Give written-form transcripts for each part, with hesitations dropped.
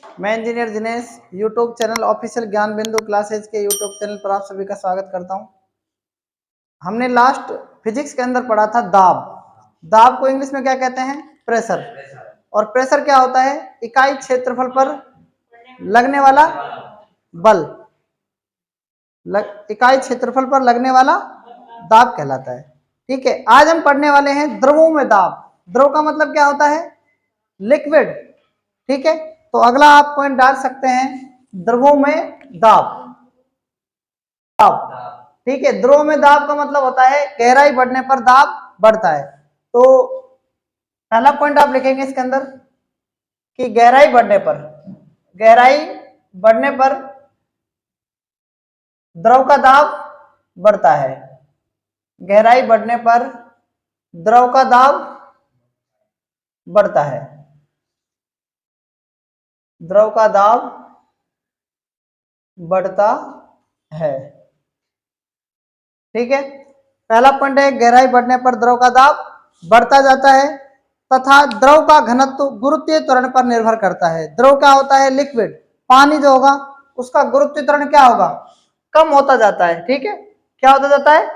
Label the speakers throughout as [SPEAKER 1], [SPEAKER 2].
[SPEAKER 1] मैं engineer Dinesh YouTube channel official ज्ञान बिंदु क्लासेज के यूट्यूब चैनल पर आप सभी का स्वागत करता हूं। हमने लास्ट फिजिक्स के अंदर पढ़ा था दाब। दाब को इंग्लिश में क्या कहते हैं? प्रेशर। और प्रेशर क्या होता है? इकाई क्षेत्रफल पर लगने वाला बल। इकाई क्षेत्रफल पर लगने वाला दाब कहलाता है। ठीक है, आज हम पढ़ने वाले हैं द्रवों में दाब। द्रव का मतलब क्या होता है? लिक्विड। ठीक है, तो अगला आप पॉइंट डाल सकते हैं, द्रवों में दाब। ठीक है, द्रव में दाब का मतलब होता है गहराई बढ़ने पर दाब बढ़ता है। तो पहला पॉइंट आप लिखेंगे इसके अंदर कि गहराई बढ़ने पर द्रव का दाब बढ़ता है। गहराई बढ़ने पर द्रव का दाब बढ़ता है। द्रव का दाब बढ़ता है। ठीक है, पहला पॉइंट है गहराई बढ़ने पर द्रव का दाब बढ़ता जाता है तथा द्रव का घनत्व गुरुत्वीय त्वरण पर निर्भर करता है। द्रव क्या होता है? लिक्विड। पानी जो होगा उसका गुरुत्वीय त्वरण क्या होगा? कम होता जाता है। ठीक है, क्या होता जाता है?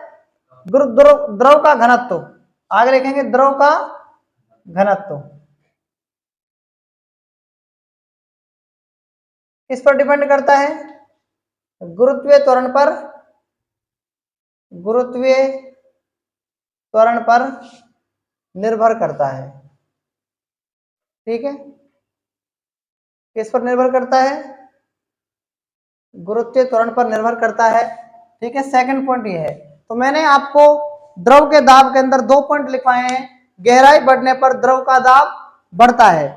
[SPEAKER 1] द्रव का घनत्व। आगे लिखेंगे द्रव का घनत्व। किस पर डिपेंड करता है? गुरुत्वीय त्वरण पर। गुरुत्वीय त्वरण पर निर्भर करता है। ठीक है, किस पर निर्भर करता है? गुरुत्वीय त्वरण पर निर्भर करता है। ठीक है, सेकंड पॉइंट ये है। तो मैंने आपको द्रव के दाब के अंदर 2 पॉइंट लिखवाए हैं। गहराई बढ़ने पर द्रव का दाब बढ़ता है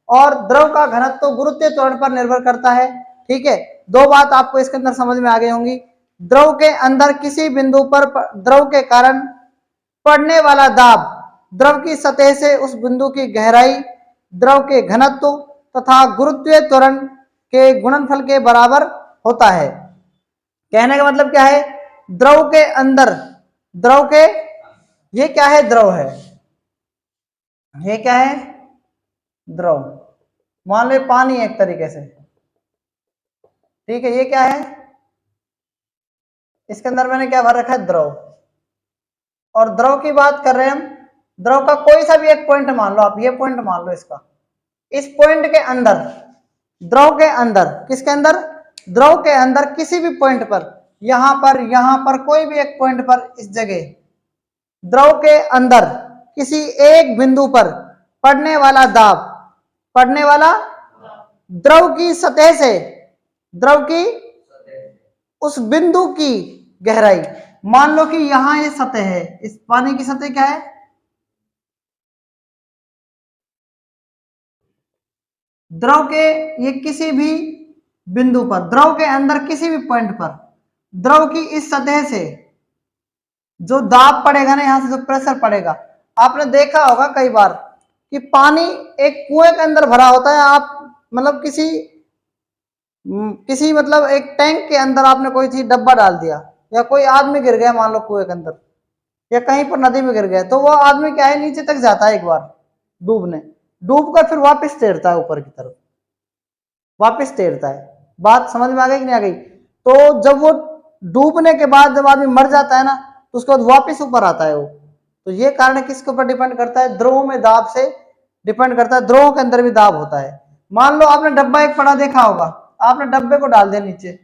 [SPEAKER 1] और द्रव का घनत्व गुरुत्वीय त्वरण पर निर्भर करता है। ठीक है, 2 बात आपको इसके अंदर समझ में आ गई होंगी। द्रव के अंदर किसी बिंदु पर द्रव के कारण पड़ने वाला दाब द्रव की सतह से उस बिंदु की गहराई, द्रव के घनत्व तथा गुरुत्वीय त्वरण के गुणनफल के बराबर होता है। कहने का मतलब क्या है? द्रव के अंदर, द्रव के, ये क्या है? द्रव है। ये क्या है? द्रव। मान लो पानी एक तरीके से। ठीक है, ये क्या है? इसके अंदर मैंने क्या भर रखा है? द्रव। और द्रव की बात कर रहे हैं हम। द्रव का कोई सा भी एक पॉइंट मान लो, आप ये पॉइंट मान लो इसका। इस पॉइंट के अंदर, द्रव के अंदर, किसके अंदर? द्रव के अंदर किसी भी पॉइंट पर, यहां पर कोई भी एक पॉइंट पर, इस जगह द्रव के अंदर किसी एक बिंदु पर पड़ने वाला दाब, पड़ने वाला द्रव की सतह से, द्रव की उस बिंदु की गहराई। मान लो कि यहां ये सतह है, इस पानी की सतह क्या है? द्रव के ये किसी भी बिंदु पर, द्रव के अंदर किसी भी पॉइंट पर द्रव की इस सतह से जो दाब पड़ेगा ना, यहां से जो प्रेशर पड़ेगा, आपने देखा होगा कई बार कि पानी एक कुएं के अंदर भरा होता है। आप मतलब किसी मतलब एक टैंक के अंदर आपने कोई चीज डब्बा डाल दिया, या कोई आदमी गिर गया मान लो कुएं के अंदर, या कहीं पर नदी में गिर गया, तो वो आदमी क्या है? नीचे तक जाता है एक बार डूबने, डूब कर फिर वापस तैरता है ऊपर की तरफ, वापस तैरता है। बात समझ में आ गई कि नहीं आ गई? तो जब वो डूबने के बाद जब आदमी मर जाता है ना, तो उसके बाद वापस ऊपर आता है वो। तो ये कारण किसके ऊपर डिपेंड करता है? द्रव में दाब से डिपेंड करता है। द्रव के अंदर भी दाब होता है। मान लो आपने डब्बा एक पड़ा देखा होगा, आपने डब्बे को डाल दिया नीचे,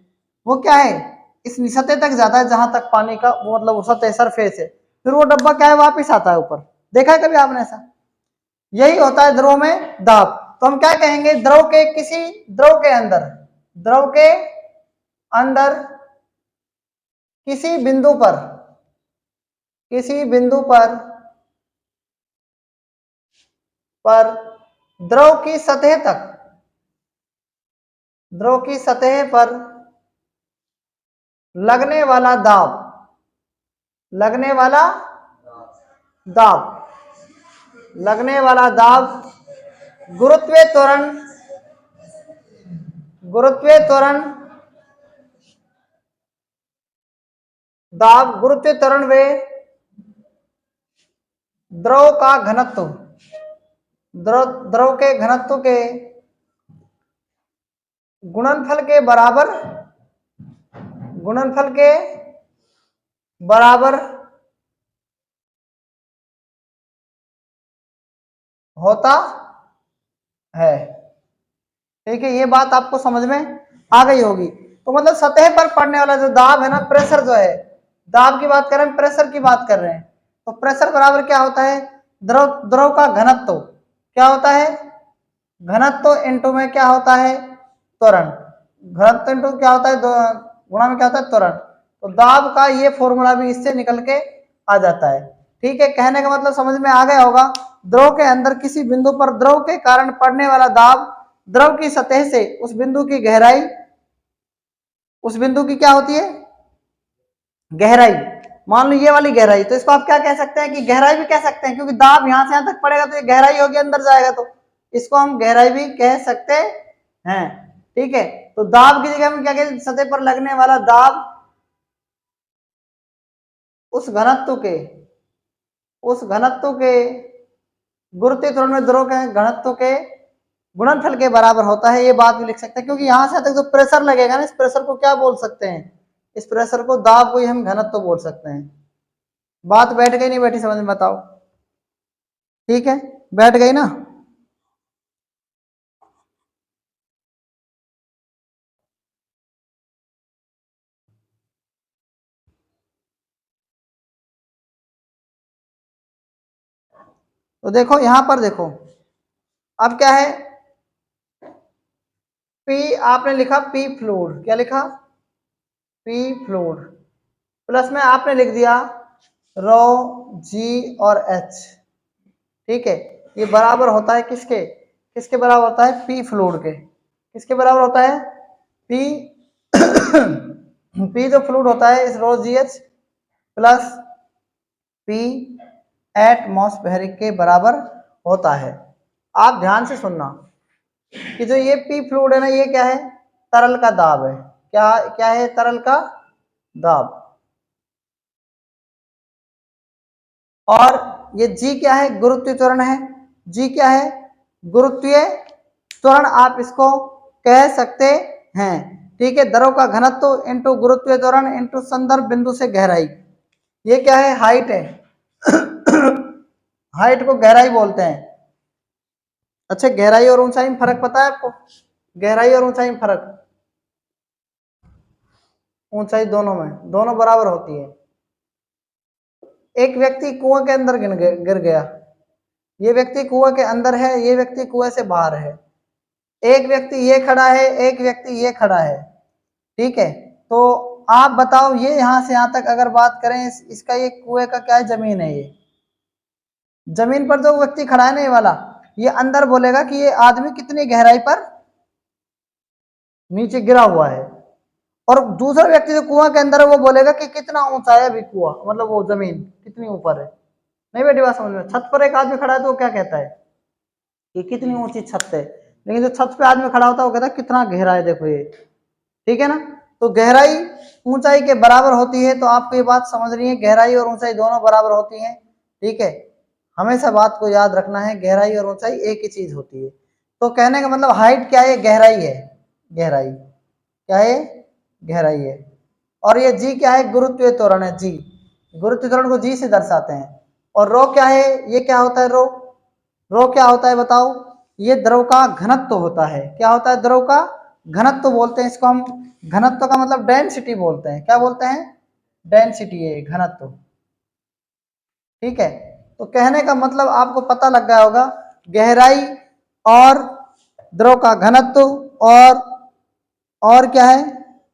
[SPEAKER 1] वो क्या है? इस सतह तक जाता है जहां तक पानी का वो मतलब सतह सरफेस है, फिर वो डब्बा क्या है? वापिस आता है ऊपर। देखा है कभी आपने ऐसा? यही होता है द्रव में दाब। तो हम क्या कहेंगे? द्रव के किसी, द्रव के अंदर, द्रव के अंदर किसी बिंदु पर, किसी बिंदु पर द्रव की सतह तक, द्रव की सतह पर लगने वाला दाब, लगने वाला दाब, लगने वाला दाब गुरुत्वीय त्वरण, गुरुत्वीय त्वरण दाब गुरुत्वीय त्वरण व द्रव का घनत्व, द्रव के घनत्व के गुणनफल के बराबर, गुणनफल के बराबर होता है। ठीक है, ये बात आपको समझ में आ गई होगी। तो मतलब सतह पर पड़ने वाला जो दाब है ना, प्रेशर जो है, दाब की बात कर रहे हैं, प्रेशर की बात कर रहे हैं, तो प्रेशर बराबर क्या होता है, द्रव द्रव का घनत्व। क्या होता है, घनत्व इंटू में क्या होता है, त्वरण। घनत्व इंटू क्या होता है, गुणा में क्या होता है, त्वरण। तो दाब का ये फॉर्मूला भी इससे निकल के आ जाता है। ठीक है, कहने का मतलब समझ में आ गया होगा। द्रव के अंदर किसी बिंदु पर द्रव के कारण पड़ने वाला दाब द्रव की सतह से उस बिंदु की गहराई, उस बिंदु की क्या होती है, गहराई। मान लो ये वाली गहराई, तो इसको आप क्या कह सकते हैं कि गहराई भी कह सकते हैं, क्योंकि दाब यहां से यहां तक पड़ेगा तो ये गहराई होगी, अंदर जाएगा तो इसको हम गहराई भी कह सकते हैं। ठीक है, तो दाब की जगह हम क्या कहते हैं, सतह पर लगने वाला दाब उस घनत्व के, उस घनत्व के गुरुत्वीय त्वरण में द्रव के घनत्व के गुणनफल के बराबर होता है। ये बात भी लिख सकते हैं, क्योंकि यहां से तक जो प्रेशर लगेगा ना, इस प्रेशर को क्या बोल सकते हैं, इस प्रेशर को दाब को ही हम घनत्व बोल सकते हैं। बात बैठ गई नहीं बैठी समझ में बताओ। ठीक है, बैठ गई ना। तो देखो यहां पर देखो, अब क्या है, पी आपने लिखा पी फ्लूइड, क्या लिखा, पी फ्लूइड, प्लस में आपने लिख दिया रो जी और एच। ठीक है, ये बराबर होता है किसके, किसके बराबर होता है, पी फ्लूइड के। किसके बराबर होता है, पी पी जो फ्लूइड होता है इस rho G H plus P atmospheric के बराबर होता है। आप ध्यान से सुनना कि जो ये पी फ्लूइड है ना, ये क्या है, तरल का दाब है। क्या क्या है, तरल का दाब। और ये जी क्या है, गुरुत्वीय त्वरण है। जी क्या है, गुरुत्वीय त्वरण आप इसको कह सकते हैं। ठीक है, द्रव का घनत्व इंटू गुरुत्वीय त्वरण इंटू संदर्भ बिंदु से गहराई। ये क्या है, हाइट है हाइट को गहराई बोलते हैं। अच्छा, गहराई और ऊंचाई में फर्क पता है आपको, गहराई और ऊंचाई में फर्क, ऊंचाई दोनों में, दोनों बराबर होती है। एक व्यक्ति कुएं के अंदर गिर गया, ये व्यक्ति कुएं के अंदर है, ये व्यक्ति कुएं से बाहर है। एक व्यक्ति ये खड़ा है, एक व्यक्ति ये खड़ा है। ठीक है, तो आप बताओ, ये यहां से यहां तक अगर बात करें, इसका ये कुएं का क्या है, जमीन है। ये जमीन पर जो व्यक्ति खड़ा है ना, ये वाला, ये अंदर बोलेगा कि ये आदमी कितनी गहराई पर नीचे गिरा हुआ है, और दूसरा व्यक्ति जो कुआं के अंदर है वो बोलेगा कि कितना ऊंचा है अभी कुआं, मतलब वो जमीन कितनी ऊपर है। नहीं बेटी बात समझ में, छत पर एक आदमी खड़ा है तो वो क्या कहता है कि कितनी ऊंची छत है, लेकिन जो छत पे आदमी खड़ा होता है वो कहता है कितना गहरा है, देखो ये। ठीक है ना, तो गहराई ऊंचाई के बराबर होती है। तो आपको ये बात समझनी है, गहराई और ऊंचाई दोनों बराबर होती है। ठीक है, हमेशा बात को याद रखना है, गहराई और ऊंचाई एक ही चीज होती है। तो कहने का मतलब हाइट क्या है, गहराई है, गहराई क्या है, गहराई है। और ये जी क्या है, गुरुत्वीय त्वरण है, जी, गुरुत्वीय त्वरण को जी से दर्शाते हैं। और रो क्या है, ये क्या होता है, रो, रो क्या होता है बताओ, ये द्रव का घनत्व होता है। क्या होता है, द्रव का घनत्व बोलते हैं इसको हम। घनत्व का मतलब डेंसिटी बोलते हैं, क्या बोलते हैं, डेंसिटी है, घनत्व। ठीक है, तो कहने का मतलब आपको पता लग गया होगा, गहराई और द्रव का घनत्व और क्या है,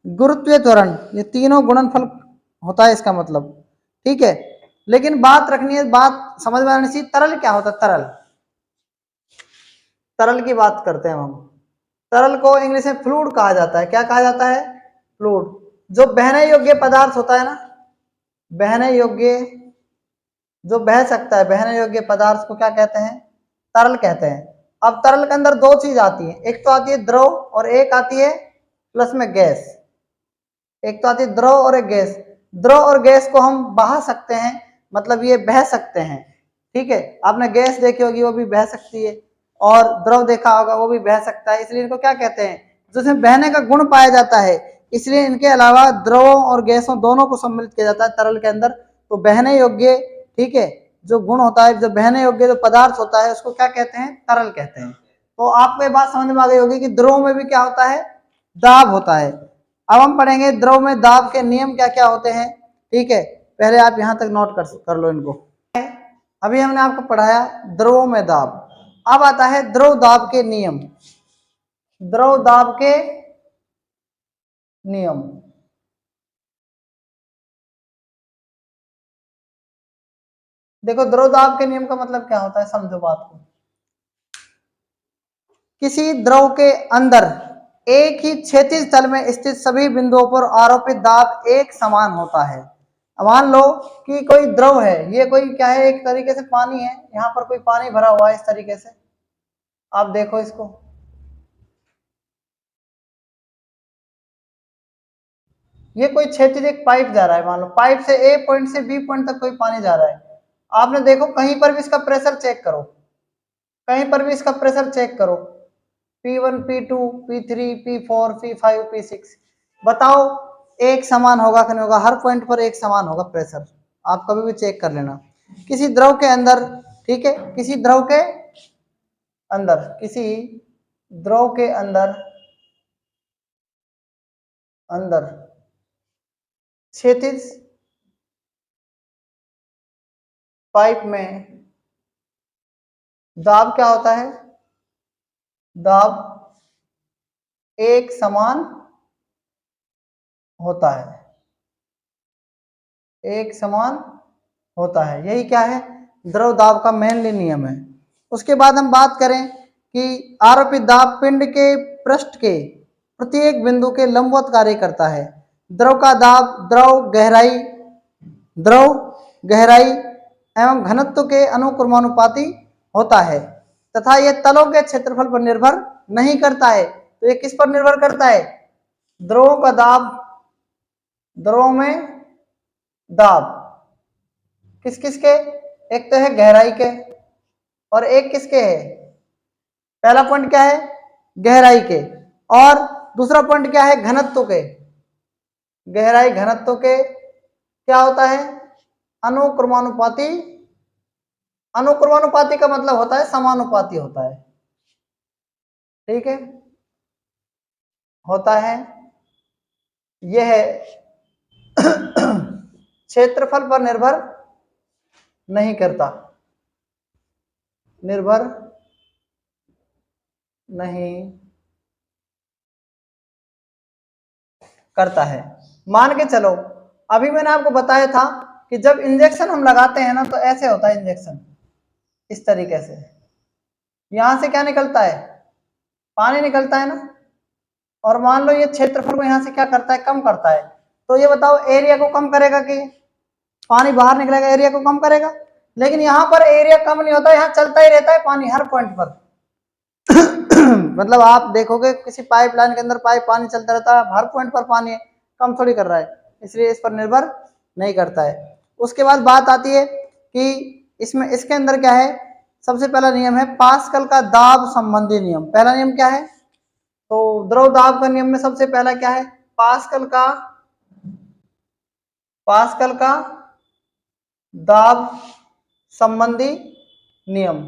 [SPEAKER 1] गुरुत्वीय त्वरण, ये तीनों गुणनफल होता है इसका मतलब। ठीक है, लेकिन बात रखनी है, बात समझ में आनी चाहिए, तरल क्या होता है, तरल, तरल की बात करते हैं हम। तरल को इंग्लिश में फ्लूइड कहा जाता है। क्या कहा जाता है, फ्लूइड। जो बहने योग्य पदार्थ होता है ना, बहने योग्य, जो बह सकता है, बहने योग्य पदार्थ को क्या कहते हैं, तरल कहते हैं। अब तरल के अंदर दो चीज आती है, एक तो आती है द्रव और एक आती है प्लस में गैस। एक तो आती है द्रव और एक गैस। द्रव और गैस को हम बहा सकते हैं, मतलब ये बह सकते हैं। ठीक है, आपने गैस देखी होगी, वो भी बह सकती है, और द्रव देखा होगा, वो भी बह सकता है। इसलिए इनको क्या कहते हैं, जिसमें बहने का गुण पाया जाता है, इसलिए इनके अलावा द्रवों और गैसों दोनों को सम्मिलित किया जाता है तरल के अंदर। तो बहने योग्य, ठीक है, जो गुण होता है, जो बहने योग्य जो पदार्थ होता है उसको क्या कहते हैं, तरल कहते हैं। तो आपको ये बात समझ में आ गई होगी कि द्रव में भी क्या होता है, दाब होता है। अब हम पढ़ेंगे द्रव में दाब के नियम क्या क्या होते हैं, ठीक है। पहले आप यहां तक नोट कर लो इनको। अभी हमने आपको पढ़ाया द्रव में दाब। अब आता है द्रव दाब के नियम। द्रव दाब के नियम, देखो द्रव दाब के नियम का मतलब क्या होता है, समझो बात को। किसी द्रव के अंदर एक ही क्षैतिज तल में स्थित सभी बिंदुओं पर आरोपित दाब एक समान होता है। मान लो कि कोई द्रव है, ये कोई क्या है, एक तरीके से पानी है, यहाँ पर कोई पानी भरा हुआ है इस तरीके से, आप देखो इसको, ये कोई क्षैतिज एक पाइप जा रहा है, मान लो पाइप से ए पॉइंट से बी पॉइंट तक कोई पानी जा रहा है। आपने देखो कहीं पर भी इसका प्रेशर चेक करो, कहीं पर भी इसका प्रेशर चेक करो, P1 P2 P3 P4 P5 P6, बताओ एक समान होगा कि नहीं होगा, हर पॉइंट पर एक समान होगा प्रेशर, आप कभी भी चेक कर लेना। किसी द्रव के अंदर, ठीक है, किसी द्रव के अंदर, किसी द्रव के अंदर अंदर क्षैतिज पाइप में दाब क्या होता है, दाब एक समान होता है, एक समान होता है, यही क्या है, द्रव दाब का मेनली नियम है। उसके बाद हम बात करें कि आरोपित दाब पिंड के पृष्ठ के प्रत्येक बिंदु के लंबवत कार्य करता है। द्रव का दाब द्रव गहराई एवं घनत्व के अनुक्रमानुपाती होता है तथा यह तलों के क्षेत्रफल पर निर्भर नहीं करता है। तो ये किस पर निर्भर करता है, द्रवों का दाब, द्रवों में दाब किस किस के, एक तो है गहराई के और एक किसके है, पहला पॉइंट क्या है, गहराई के, और दूसरा पॉइंट क्या है, घनत्व के। गहराई घनत्व के क्या होता है, अनुक्रमानुपाती। अनुक्रमानुपाती का मतलब होता है समानुपाती होता है, ठीक है, होता है, यह क्षेत्रफल पर निर्भर नहीं करता, निर्भर नहीं करता है। मान के चलो, अभी मैंने आपको बताया था कि जब इंजेक्शन हम लगाते हैं ना, तो ऐसे होता है इंजेक्शन, इस तरीके से, यहां से क्या निकलता है, पानी निकलता है ना, और मान लो ये क्षेत्रफल को यहां से क्या करता है, कम करता है। तो ये बताओ एरिया को कम करेगा कि पानी बाहर निकलेगा, एरिया को कम करेगा, लेकिन यहाँ पर एरिया कम नहीं होता, यहाँ चलता ही रहता है पानी हर पॉइंट पर। मतलब आप देखोगे किसी पाइपलाइन के अंदर पाइप पानी चलता रहता है, हर पॉइंट पर पानी है, कम थोड़ी कर रहा है, इसलिए इस पर निर्भर नहीं करता है। उसके बाद बात आती है कि इसमें, इसके अंदर क्या है, सबसे पहला नियम है पास्कल का दाब संबंधी नियम। पहला नियम क्या है, तो द्रव दाब का नियम में सबसे पहला क्या है, पास्कल का दाब संबंधी नियम।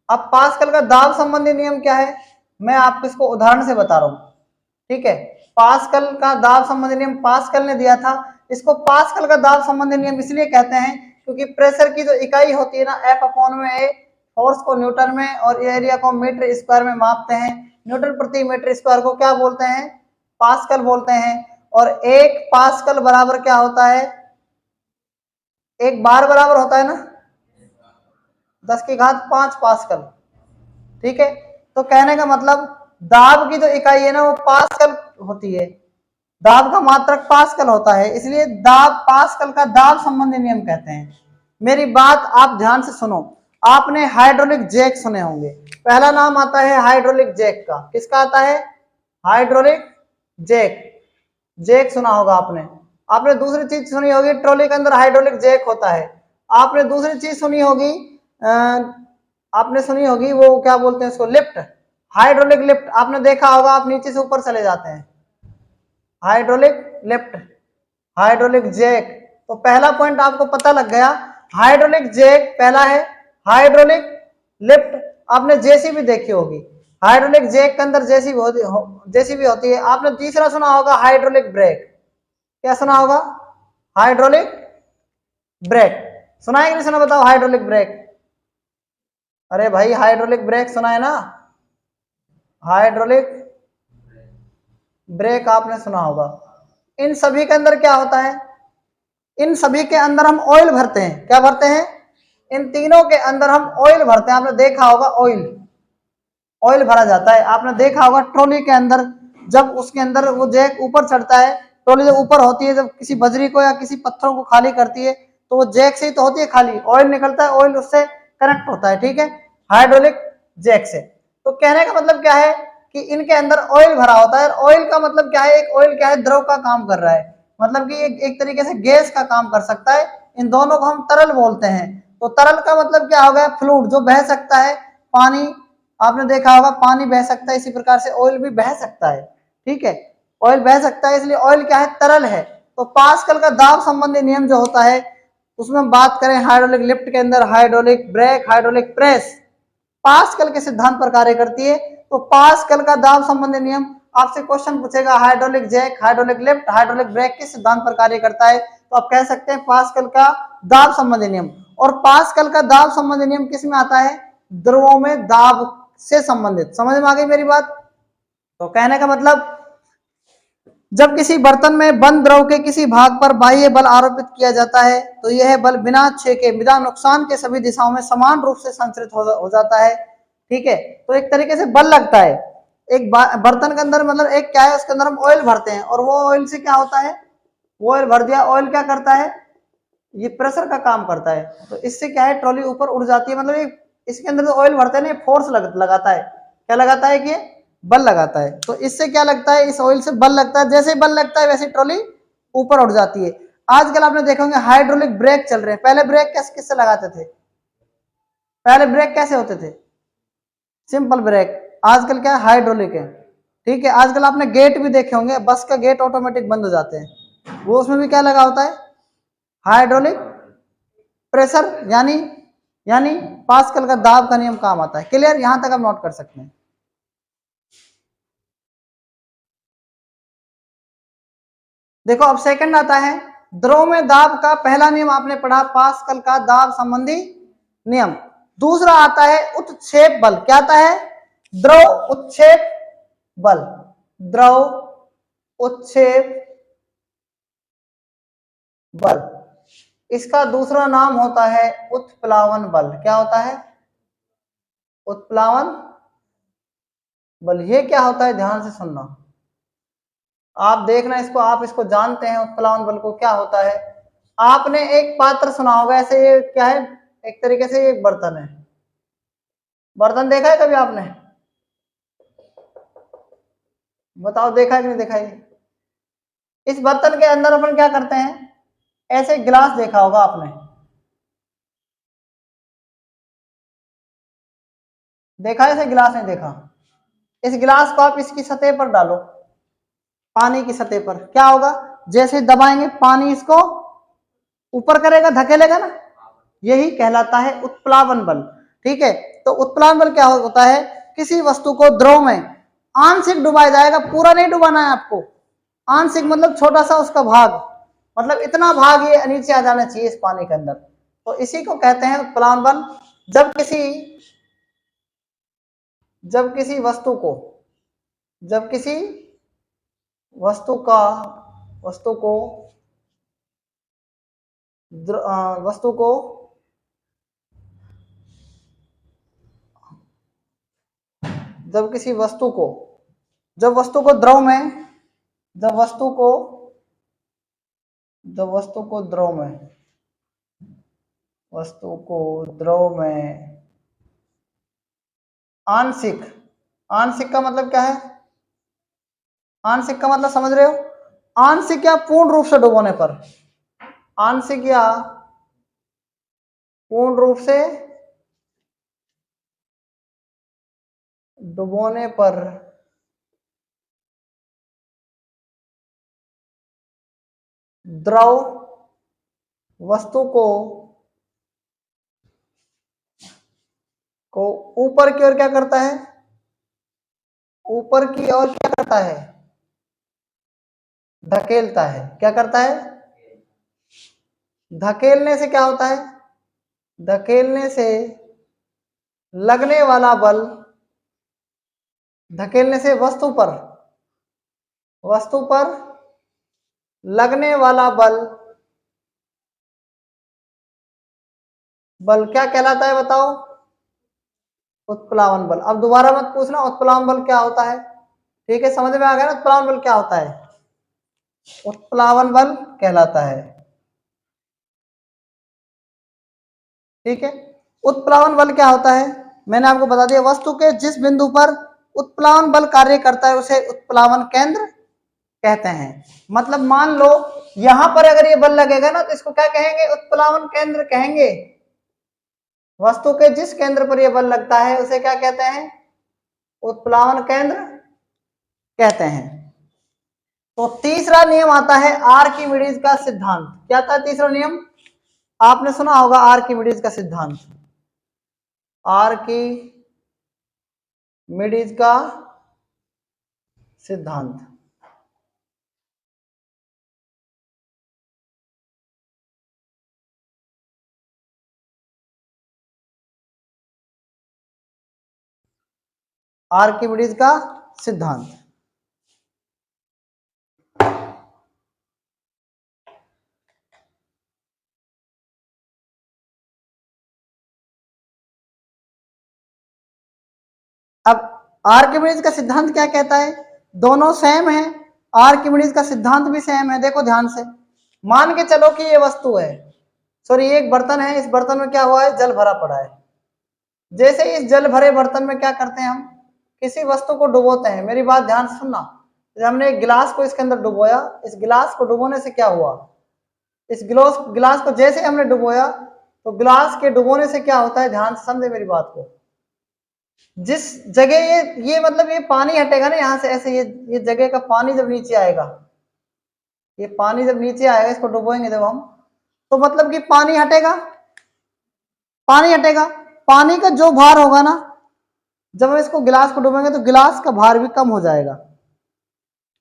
[SPEAKER 1] अब पास्कल का दाब संबंधी नियम क्या है, मैं आपको इसको उदाहरण से बता रहा हूं, ठीक है। पास्कल का दाब संबंधी नियम पास्कल ने दिया था, इसको पास्कल का दाब संबंधी नियम इसलिए कहते हैं क्योंकि प्रेशर की जो इकाई होती है ना, F/A, फोर्स को न्यूटन में और एरिया को मीटर स्क्वायर में मापते हैं। न्यूटन प्रति मीटर स्क्वायर को क्या बोलते हैं, पास्कल बोलते हैं। और एक पास्कल बराबर क्या होता है, एक बार बराबर होता है ना 10⁵ पास्कल, ठीक है। तो कहने का मतलब दाब की जो इकाई है ना वो पास्कल होती है, दाब का मात्रक पास्कल होता है, इसलिए दाब, पास्कल का दाब संबंधी नियम कहते हैं। मेरी बात आप ध्यान से सुनो, आपने हाइड्रोलिक जैक सुने होंगे, पहला नाम आता है हाइड्रोलिक जैक का, किसका आता है, हाइड्रोलिक जैक, जैक सुना होगा आपने। आपने दूसरी चीज सुनी होगी, ट्रॉली के अंदर हाइड्रोलिक जैक होता है। आपने दूसरी चीज सुनी होगी, आपने सुनी होगी वो क्या बोलते हैं उसको, लिफ्ट। हाइड्रोलिक लिफ्ट आपने देखा होगा, आप नीचे से ऊपर चले जाते हैं, हाइड्रोलिक लिफ्ट, हाइड्रोलिक जैक। तो पहला पॉइंट आपको पता लग गया, हाइड्रोलिक जैक पहला है। हाइड्रोलिक लिफ्ट आपने जेसीबी देखी होगी, हाइड्रोलिक जैक के अंदर जेसीबी होती है। आपने तीसरा सुना होगा हाइड्रोलिक ब्रेक। क्या सुना होगा? Hydraulic brake. सुना है कि नहीं सुना, बताओ हाइड्रोलिक ब्रेक। अरे भाई हाइड्रोलिक ब्रेक सुना है ना, हाइड्रोलिक ब्रेक आपने सुना होगा। इन सभी के अंदर क्या होता है, इन सभी के अंदर हम ऑयल भरते हैं। क्या भरते हैं? इन तीनों के अंदर हम ऑयल भरते हैं। आपने देखा होगा ऑयल, ऑयल भरा जाता है। आपने देखा होगा ट्रॉली के अंदर, जब उसके अंदर वो जैक ऊपर चढ़ता है, ट्रॉली जब ऊपर होती है, जब किसी बजरी को या किसी पत्थरों को खाली करती है, तो वो जैक से ही तो होती है खाली, ऑयल निकलता है, ऑयल उससे कनेक्ट होता है, ठीक है, हाइड्रोलिक जैक से। तो कहने का मतलब क्या है कि इनके अंदर ऑयल भरा होता है। ऑयल का मतलब क्या है? एक ऑयल क्या है? द्रव का काम कर रहा है, मतलब कि एक तरीके से गैस का काम कर सकता है। इन दोनों को हम तरल बोलते हैं। तो तरल का मतलब क्या हो गया? फ्लूइड, जो बह सकता है। पानी आपने देखा होगा, पानी बह सकता है, इसी प्रकार से ऑयल भी बह सकता है, ठीक है, ऑयल बह सकता है, इसलिए ऑयल क्या है? तरल है। तो पास्कल का दाब संबंधी नियम जो होता है, उसमें हम बात करें हाइड्रोलिक लिफ्ट के अंदर, hydraulic brake, hydraulic press, pascal के सिद्धांत पर कार्य करती है। तो पास्कल का दाब संबंधी नियम, आपसे क्वेश्चन पूछेगा hydraulic jack, hydraulic lift, hydraulic brake किस सिद्धांत पर कार्य करता है, तो आप कह सकते हैं पास्कल का दाब संबंधी नियम। और पास्कल का दाब संबंधी नियम किस में आता है? द्रवों में दाब से संबंधित। समझ में आ गई मेरी बात? तो कहने का मतलब, जब किसी बर्तन में बंद द्रव के किसी भाग पर बाह्य बल आरोपित किया जाता है, तो यह बल बिना क्षय के, बिना नुकसान के सभी दिशाओं में समान रूप से संचरित हो जाता है, ठीक है। तो एक तरीके से बल लगता है एक बर्तन के अंदर, मतलब एक क्या है, उसके अंदर हम ऑयल भरते हैं, और वो ऑयल से क्या होता है? वो ऑयल भर दिया, ऑयल क्या करता है? ये प्रेशर का काम करता है। तो इससे क्या है? ट्रॉली ऊपर उड़ जाती है, मतलब ये इसके अंदर जो ऑयल भरते हैं ना, फोर्स लगाता है। क्या लगाता है? कि बल लगाता है। तो इससे क्या लगता है? इस ऑयल से बल लगता है। जैसे बल लगता है वैसे ट्रॉली ऊपर उड़ जाती है। आजकल आपने देखा होंगे हाइड्रोलिक ब्रेक चल रहे हैं। पहले ब्रेक किससे लगाते थे? पहले ब्रेक कैसे होते थे? Simple brake. आजकल क्या है? हाइड्रोलिक है, ठीक है। आजकल आपने गेट भी देखे होंगे, बस का गेट ऑटोमेटिक बंद हो जाते हैं, वो उसमें भी क्या लगा होता है? हाइड्रोलिक प्रेशर, यानी पास्कल का दाब का नियम काम आता है। क्लियर? यहां तक आप नोट कर सकते हैं। देखो अब सेकंड आता है, द्रव में दाब का पहला नियम आपने पढ़ा, पास्कल का दाब संबंधी नियम। दूसरा आता है उत्क्षेप बल। क्या आता है? द्रव उत्क्षेप बल, द्रव उत्क्षेप बल। इसका दूसरा नाम होता है उत्प्लावन बल। क्या होता है? उत्प्लावन बल। ये क्या होता है? ध्यान से सुनना, आप देखना इसको, आप इसको जानते हैं उत्प्लावन बल को, क्या होता है? आपने एक पात्र सुना होगा, ऐसे ये क्या है? एक तरीके से ये एक बर्तन है। बर्तन देखा है कभी आपने? बताओ देखा है कि नहीं देखा है? इस बर्तन के अंदर अपन क्या करते हैं? ऐसे गिलास देखा होगा आपने, देखा है ऐसे गिलास? नहीं देखा? इस गिलास को आप इसकी सतह पर डालो, पानी की सतह पर, क्या होगा? जैसे दबाएंगे पानी इसको ऊपर करेगा, धकेलेगा ना, यही कहलाता है उत्प्लावन बल, ठीक है। तो उत्प्लावन बल क्या होता है? किसी वस्तु को द्रव में आंशिक डुबाया जाएगा, पूरा नहीं डुबाना है आपको, आंशिक मतलब छोटा सा उसका भाग, मतलब इतना भाग ये नीचे आ जाना चाहिए इस पानी के अंदर, तो इसी को कहते हैं उत्प्लावन बल। जब किसी जब किसी वस्तु को जब किसी वस्तु का वस्तु को वस्तु को जब किसी वस्तु को जब वस्तु को द्रव में जब वस्तु को जब वस्तु को द्रव में आंशिक आंशिक का मतलब क्या है? आंशिक का मतलब समझ रहे हो? आंशिक या पूर्ण रूप से डुबोने पर, आंशिक या पूर्ण रूप से डुबोने पर द्रव वस्तु को ऊपर की ओर क्या करता है, ऊपर की ओर क्या करता है, धकेलता है। क्या करता है, धकेलने से क्या होता है, धकेलने से लगने वाला बल, धकेलने से वस्तु पर लगने वाला बल क्या कहलाता है बताओ, उत्प्लावन बल। अब दोबारा मत पूछना उत्प्लावन बल क्या होता है, ठीक है, समझ में आ गया ना उत्प्लावन बल क्या होता है, उत्प्लावन बल कहलाता है। ठीक है, उत्प्लावन बल क्या होता है, मैंने आपको बता दिया, वस्तु के जिस बिंदु पर उत्प्लावन बल कार्य करता है उसे उत्प्लावन केंद्र कहते हैं। मतलब मान लो यहां पर अगर ये बल लगेगा ना तो इसको क्या कहेंगे, उत्प्लावन केंद्र कहेंगे। वस्तु के जिस केंद्र पर यह बल लगता है उसे क्या कहते हैं, उत्प्लावन केंद्र कहते हैं। तो तीसरा नियम आता है आर्किमिडीज का सिद्धांत। क्या था तीसरा नियम, आपने सुना होगा आर्किमिडीज का सिद्धांत, आर्किमिडीज का सिद्धांत। आर्किमिडीज का सिद्धांत। अब आर्किमिडीज का सिद्धांत क्या कहता है, दोनों सेम है, आर्किमिडीज का सिद्धांत भी सेम है। देखो ध्यान से, मान के चलो कि ये वस्तु है, सॉरी ये एक बर्तन है, इस बर्तन में क्या हुआ है, जल भरा पड़ा है। जैसे इस जल भरे बर्तन में क्या करते हैं हम, किसी वस्तु को डुबोते हैं। मेरी बात ध्यान से सुनना, हमने एक गिलास को इसके अंदर डुबोया, इस गिलास को डुबोने से क्या हुआ, इस गिलास को जैसे हमने डुबोया तो गिलास के डुबोने से क्या होता है, ध्यान से समझे मेरी बात को। जिस जगह ये मतलब ये पानी हटेगा ना यहाँ से, ऐसे ये जगह का पानी जब नीचे आएगा, ये पानी जब नीचे आएगा, इसको डुबोएंगे जब हम, तो मतलब कि पानी हटेगा, पानी हटेगा, पानी का जो भार होगा ना, जब हम इसको गिलास को डुबोएंगे तो गिलास का भार भी कम हो जाएगा।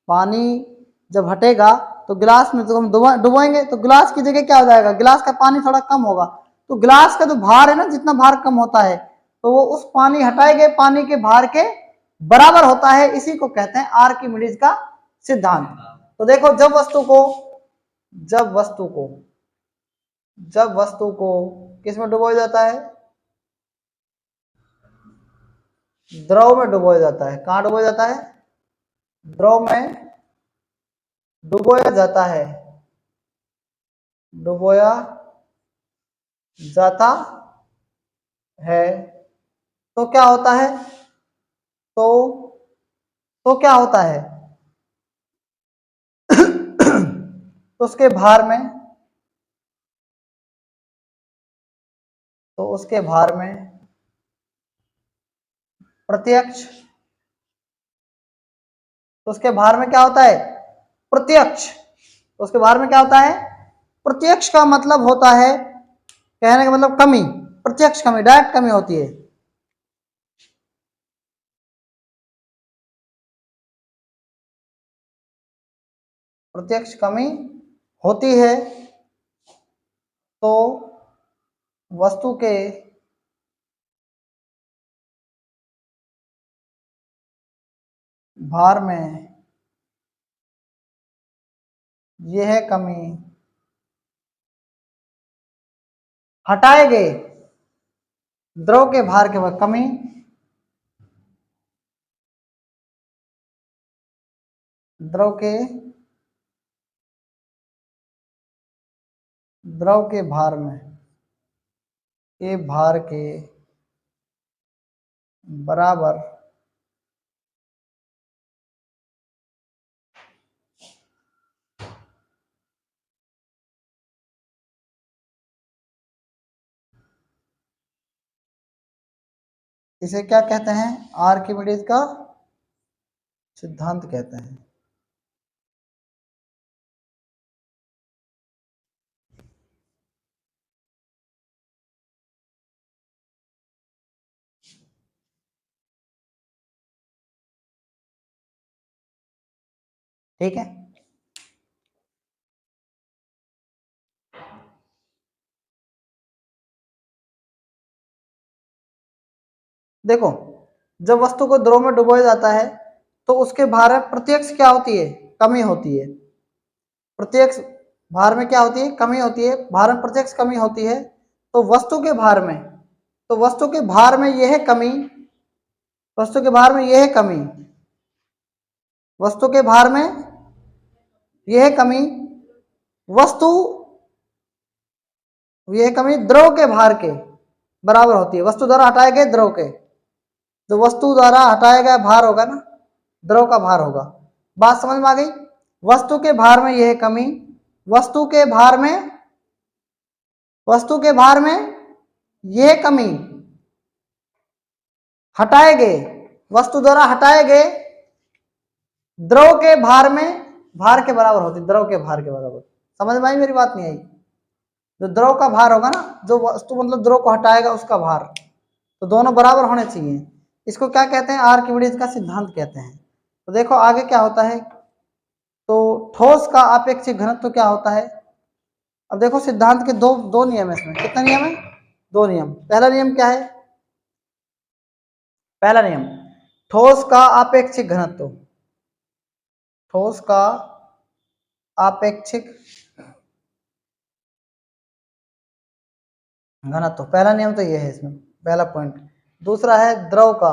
[SPEAKER 1] पानी जब हटेगा तो गिलास में तो हम डुबोएंगे तो गिलास की जगह क्या हो जाएगा, गिलास का पानी थोड़ा कम होगा, तो गिलास का जो भार है ना, जितना भार कम होता है तो वो उस पानी हटाए गए पानी के भार के बराबर होता है। इसी को कहते हैं आर्किमिडीज का सिद्धांत। तो देखो जब वस्तु को किस में डुबोया जाता है, द्रव में डुबोया जाता है। कहां डुबोया जाता है, द्रव में डुबोया जाता है, डुबोया जाता है तो क्या होता है, तो क्या होता है तो उसके भार में, प्रत्यक्ष, तो उसके भार में क्या होता है, प्रत्यक्ष, तो उसके भार में क्या होता है, प्रत्यक्ष का मतलब होता है, कहने का मतलब कमी, प्रत्यक्ष कमी, डायरेक्ट कमी होती है। प्रत्यक्ष कमी होती है तो वस्तु के भार में यह कमी हटाए गए द्रव के भार के वह कमी द्रव के भार में के भार के बराबर इसे क्या कहते हैं? आर्किमिडीज का सिद्धांत कहते हैं। ठीक है, देखो जब वस्तु को द्रव में डुबोया जाता है तो उसके भार में प्रत्यक्ष क्या होती है? कमी होती है। प्रत्यक्ष भार में क्या होती है? कमी होती है। भार में प्रत्यक्ष कमी होती है। तो वस्तु के भार में, तो वस्तु के भार में यह कमी, वस्तु के भार में यह कमी, वस्तु के भार में यह कमी, वस्तु यह कमी द्रव के भार के बराबर होती है। वस्तु द्वारा हटाए गए द्रव के, जो वस्तु द्वारा हटाया गया भार होगा ना, द्रव का भार होगा। बात समझ में आ गई? वस्तु के भार में यह कमी, वस्तु के भार में, वस्तु के भार में यह कमी हटाए गए, वस्तु द्वारा हटाए गए द्रव के भार में, भार के बराबर होती है। द्रव के भार के बराबर। समझ में आई? मेरी बात नहीं आई? जो द्रव का भार होगा ना, जो वस्तु मतलब द्रव को हटाएगा उसका भार, तो दोनों बराबर होने चाहिए। इसको क्या कहते हैं? आर्किमिडीज का सिद्धांत कहते हैं। तो देखो आगे क्या होता है। तो ठोस का आपेक्षिक घनत्व क्या होता है? अब देखो सिद्धांत के दो दो नियम है इसमें। कितने नियम है? दो नियम। पहला नियम क्या है? पहला नियम, ठोस का आपेक्षिक घनत्व, ठोस का आपेक्षिक घनत्व, पहला नियम तो ये है इसमें, पहला पॉइंट। दूसरा है द्रव का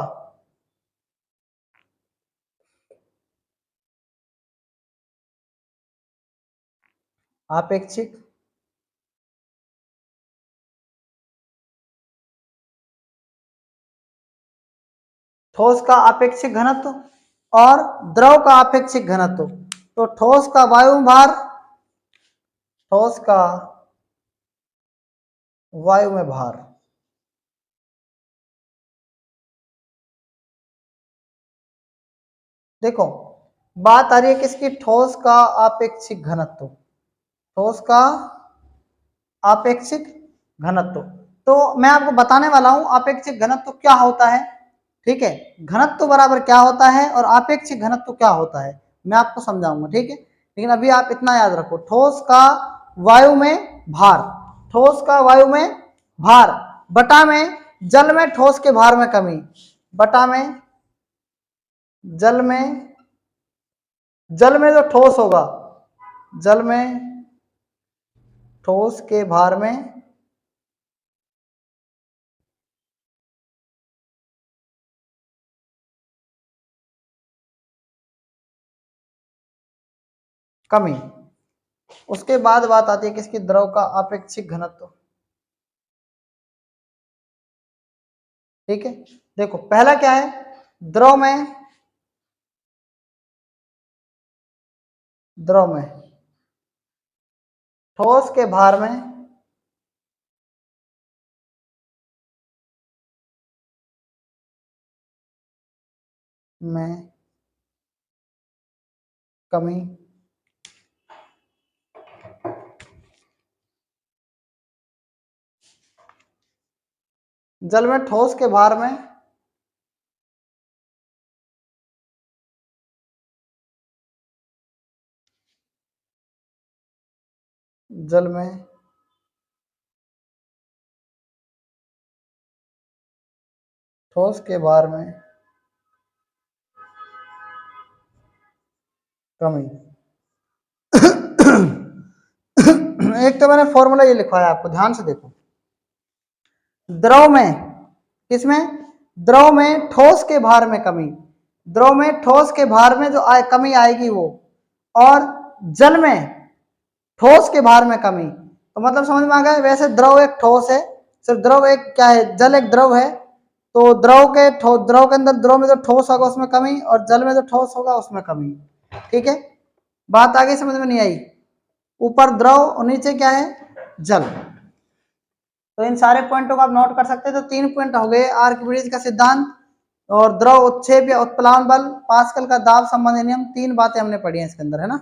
[SPEAKER 1] आपेक्षिक ठोस का आपेक्षिक घनत्व और द्रव का आपेक्षिक घनत्व। तो ठोस का वायु भार, ठोस का वायु में भार, देखो बात आ रही है किसकी? ठोस का आपेक्षिक घनत्व, ठोस का आपेक्षिक घनत्व। तो मैं आपको बताने वाला हूं आपेक्षिक घनत्व क्या होता है। ठीक है, घनत्व बराबर क्या होता है और आपेक्षिक घनत्व क्या होता है, मैं आपको समझाऊंगा। ठीक है, लेकिन अभी आप इतना याद रखो, ठोस का वायु में भार, ठोस का वायु में भार बटा में जल में ठोस के भार में कमी, बटा में जल में, जल में जो ठोस होगा, जल में ठोस के भार में कमी। उसके बाद बात आती है किसकी? द्रव का आपेक्षिक घनत्व। ठीक है, देखो पहला क्या है? द्रव में, द्रव में ठोस के भार में कमी, जल में ठोस के भार में जल में ठोस के भार में कमी। एक तो मैंने फॉर्मूला ये लिखवाया आपको, ध्यान से देखो। द्रव में, किसमें? द्रव में ठोस के भार में कमी, द्रव में ठोस के भार में जो कमी आएगी वो, और जल में ठोस के भार में कमी। तो मतलब समझ में आ गया? वैसे द्रव एक ठोस है, सिर्फ द्रव एक क्या है? जल एक द्रव है। तो द्रव के द्रव के अंदर, द्रव में जो ठोस होगा उसमें कमी, और जल में जो ठोस होगा उसमें कमी। ठीक है, बात आगे समझ में नहीं आई? ऊपर द्रव और नीचे क्या है? जल। तो इन सारे पॉइंटों को आप नोट कर सकते हैं। तो 3 पॉइंट हो गए आर्किमिडीज का सिद्धांत और द्रव उत्क्षेप या उत्प्लावन बल, पास्कल का दाब संबंधी नियम, 3 बातें हमने पढ़ी हैं इसके अंदर, है ना।